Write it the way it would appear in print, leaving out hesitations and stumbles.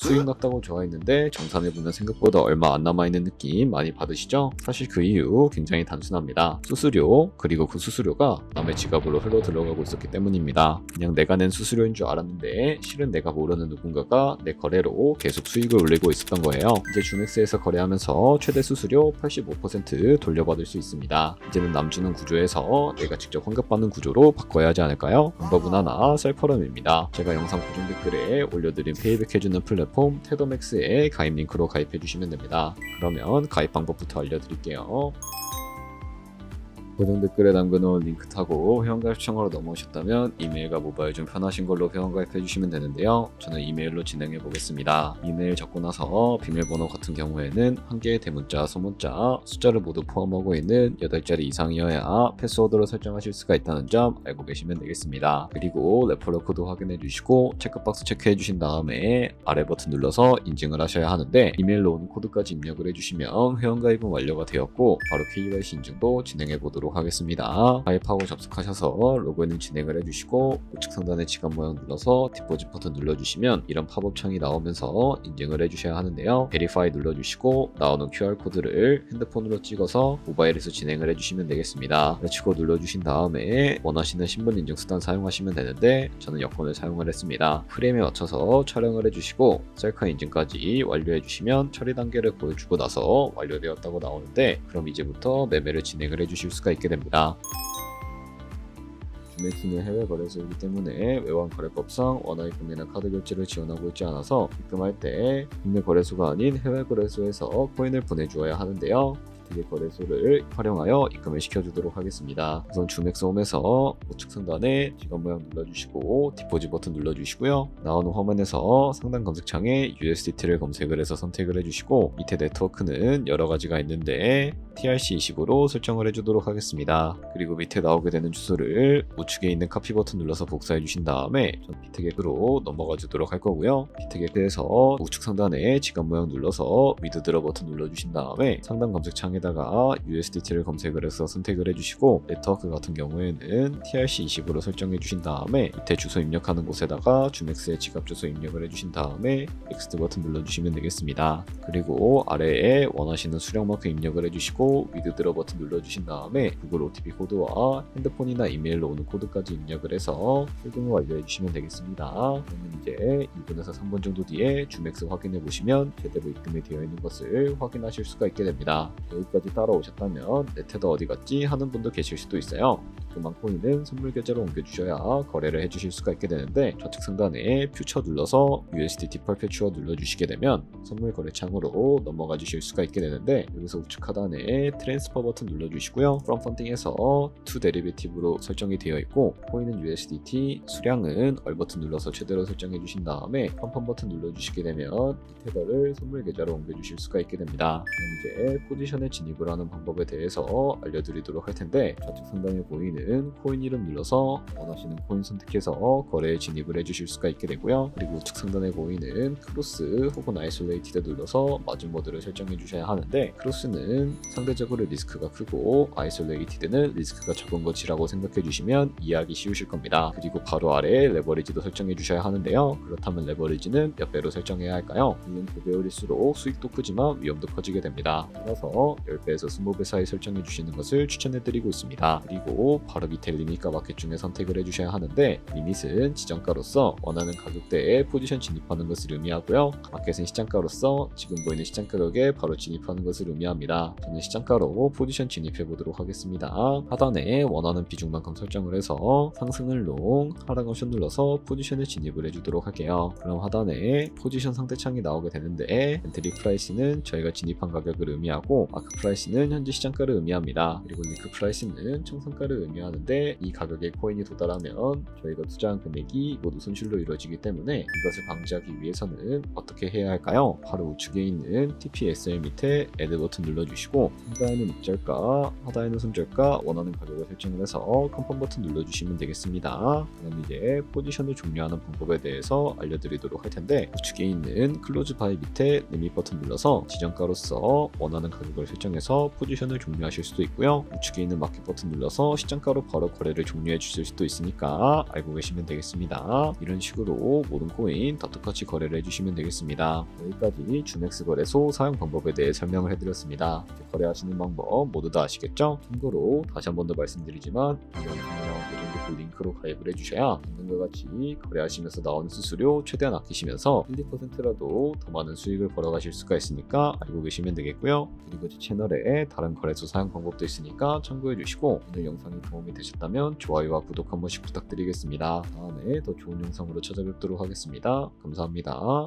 수익 났다고 좋아했는데 정산해보면 생각보다 얼마 안 남아있는 느낌 많이 받으시죠? 사실 그 이유 굉장히 단순합니다. 수수료, 그리고 그 수수료가 남의 지갑으로 흘러 들어가고 있었기 때문입니다. 그냥 내가 낸 수수료인 줄 알았는데 실은 내가 모르는 누군가가 내 거래로 계속 수익을 올리고 있었던 거예요. 이제 주맥스에서 거래하면서 최대 수수료 85% 돌려받을 수 있습니다. 이제는 남주는 구조에서 내가 직접 환급받는 구조로 바꿔야 하지 않을까요? 방법은 하나, 셀퍼럼입니다. 제가 영상 고정 댓글에 올려드린 페이백 해주는 플랫폼 테더맥스에 가입 링크로 가입해주시면 됩니다. 그러면 가입 방법부터 알려드릴게요. 고정 댓글에 남겨놓은 링크 타고 회원가입 시청으로 넘어오셨다면 이메일과 모바일 중 편하신 걸로 회원가입해주시면 되는데요. 저는 이메일로 진행해 보겠습니다. 이메일 적고 나서 비밀번호 같은 경우에는 한 개의 대문자, 소문자, 숫자를 모두 포함하고 있는 8자리 이상이어야 패스워드로 설정하실 수가 있다는 점 알고 계시면 되겠습니다. 그리고 레퍼럴 코드 확인해 주시고 체크박스 체크해 주신 다음에 아래 버튼 눌러서 인증을 하셔야 하는데 이메일로 오는 코드까지 입력을 해주시면 회원가입은 완료가 되었고 바로 KYC 인증도 진행해 보도록 하겠습니다. 가입하고 접속하셔서 로그인 진행을 해주시고 우측 상단의 지갑 모양 눌러서 디포짓 버튼 눌러주시면 이런 팝업 창이 나오면서 인증을 해주셔야 하는데요. 베리파이 눌러주시고 나오는 QR코드를 핸드폰으로 찍어서 모바일에서 진행을 해주시면 되겠습니다. 치고 눌러주신 다음에 원하시는 신분 인증 수단 사용하시면 되는데 저는 여권을 사용을 했습니다. 프레임에 맞춰서 촬영을 해주시고 셀카 인증까지 완료해주시면 처리 단계를 보여주고 나서 완료되었다고 나오는데 그럼 이제부터 매매를 진행을 해주실 수가 있게 됩니다. 주맥스는 해외 거래소이기 때문에 외환 거래법상 원화 입금이나 카드 결제를 지원하고 있지 않아서 입금할 때 국내 거래소가 아닌 해외 거래소에서 코인을 보내주어야 하는데요. 비트겟 거래소를 활용하여 입금을 시켜주도록 하겠습니다. 우선 주맥스 홈에서 우측 상단에 지갑 모양 눌러주시고 디포짓 버튼 눌러주시고요. 나오는 화면에서 상단 검색창에 USDT를 검색을 해서 선택을 해주시고 밑에 네트워크는 여러 가지가 있는데 TRC20으로 설정을 해주도록 하겠습니다. 그리고 밑에 나오게 되는 주소를 우측에 있는 카피 버튼 눌러서 복사해 주신 다음에 전 비트겟으로 넘어가 주도록 할 거고요. 비트겟에서 우측 상단에 지갑 모양 눌러서 위드드러 버튼 눌러주신 다음에 상단 검색창에다가 USDT를 검색을 해서 선택을 해주시고 네트워크 같은 경우에는 TRC20으로 설정해 주신 다음에 밑에 주소 입력하는 곳에다가 주맥스의 지갑 주소 입력을 해주신 다음에 넥스트 버튼 눌러주시면 되겠습니다. 그리고 아래에 원하시는 수령만큼 입력을 해주시고 위드드러 버튼 눌러주신 다음에 구글 OTP 코드와 핸드폰이나 이메일로 오는 코드까지 입력을 해서 출금을 완료해주시면 되겠습니다. 그러면 이제 2분에서 3분 정도 뒤에 주맥스 확인해 보시면 제대로 입금이 되어 있는 것을 확인하실 수가 있게 됩니다. 여기까지 따라오셨다면 내 테더 어디 갔지 하는 분도 계실 수도 있어요. 입금한 코인은 선물 계좌로 옮겨주셔야 거래를 해주실 수가 있게 되는데 좌측 상단에 퓨처 눌러서 USDT 퍼페추어 눌러주시게 되면 선물 거래 창으로 넘어가 주실 수가 있게 되는데 여기서 우측 하단에 트랜스퍼 버튼 눌러주시고요. From Funding에서 To Derivative로 설정이 되어 있고 코인은 USDT, 수량은 얼 버튼 눌러서 최대로 설정해 주신 다음에 펌펌 버튼 눌러주시게 되면 이 테더를 선물 계좌로 옮겨주실 수가 있게 됩니다. 그럼 이제 포지션에 진입을 하는 방법에 대해서 알려드리도록 할 텐데 좌측 상단에 보이는 코인 이름 눌러서 원하시는 코인 선택해서 거래에 진입을 해주실 수가 있게 되고요. 그리고 우측 상단에 보이는 크로스 혹은 아이솔레이티드 눌러서 마진 모드를 설정해 주셔야 하는데 크로스는 상대적으로 리스크가 크고 아이솔레이티드는 리스크가 적은 것이라고 생각해 주시면 이해하기 쉬우실 겁니다. 그리고 바로 아래에 레버리지도 설정해 주셔야 하는데요. 그렇다면 레버리지는 몇 배로 설정해야 할까요? 물론 9배율일수록 수익도 크지만 위험도 커지게 됩니다. 따라서 10배에서 20배 사이 설정해 주시는 것을 추천해 드리고 있습니다. 그리고 바로 밑에 리밋과 마켓 중에 선택을 해주셔야 하는데 리밋은 지정가로서 원하는 가격대에 포지션 진입하는 것을 의미하고요. 마켓은 시장가로서 지금 보이는 시장 가격에 바로 진입하는 것을 의미합니다. 저는 시장가로 포지션 진입해 보도록 하겠습니다. 하단에 원하는 비중만큼 설정을 해서 상승을 롱, 하락을 숏 눌러서 포지션에 진입을 해주도록 할게요. 그럼 하단에 포지션 상대창이 나오게 되는데 엔트리 프라이스는 저희가 진입한 가격을 의미하고 마크 프라이스는 현재 시장가를 의미합니다. 그리고 리크 프라이스는 청산가를 의미하는데 이 가격에 코인이 도달하면 저희가 투자한 금액이 모두 손실로 이루어지기 때문에 이것을 방지하기 위해서는 어떻게 해야 할까요? 바로 우측에 있는 TPSL 밑에 애드 버튼 눌러주시고 상단에는 입절가, 하단에는 손절가 원하는 가격을 설정을 해서 컨펌 버튼 눌러주시면 되겠습니다. 그럼 이제 포지션을 종료하는 방법에 대해서 알려드리도록 할 텐데 우측에 있는 클로즈 바이 밑에 리밋 버튼 눌러서 지정가로서 원하는 가격을 설정해서 포지션을 종료하실 수도 있고요. 우측에 있는 마켓 버튼 눌러서 시장가 시가로 바로 거래를 종료해 주실 수도 있으니까 알고 계시면 되겠습니다. 이런 식으로 모든 코인 다 똑같이 거래를 해주시면 되겠습니다. 여기까지 주맥스 거래소 사용 방법에 대해 설명을 해드렸습니다. 거래하시는 방법 모두 다 아시겠죠? 참고로 다시 한 번 더 말씀드리지만 이 영상이랑 고정댓글 링크로 가입을 해주셔야 방금과 같이 거래하시면서 나오는 수수료 최대한 아끼시면서 1~2%라도 더 많은 수익을 벌어가실 수가 있으니까 알고 계시면 되겠고요. 그리고 제 채널에 다른 거래소 사용 방법도 있으니까 참고해 주시고 오늘 영상이 도움이 되셨다면 좋아요와 구독 한 번씩 부탁드리겠습니다. 다음에 더 좋은 영상으로 찾아뵙도록 하겠습니다. 감사합니다.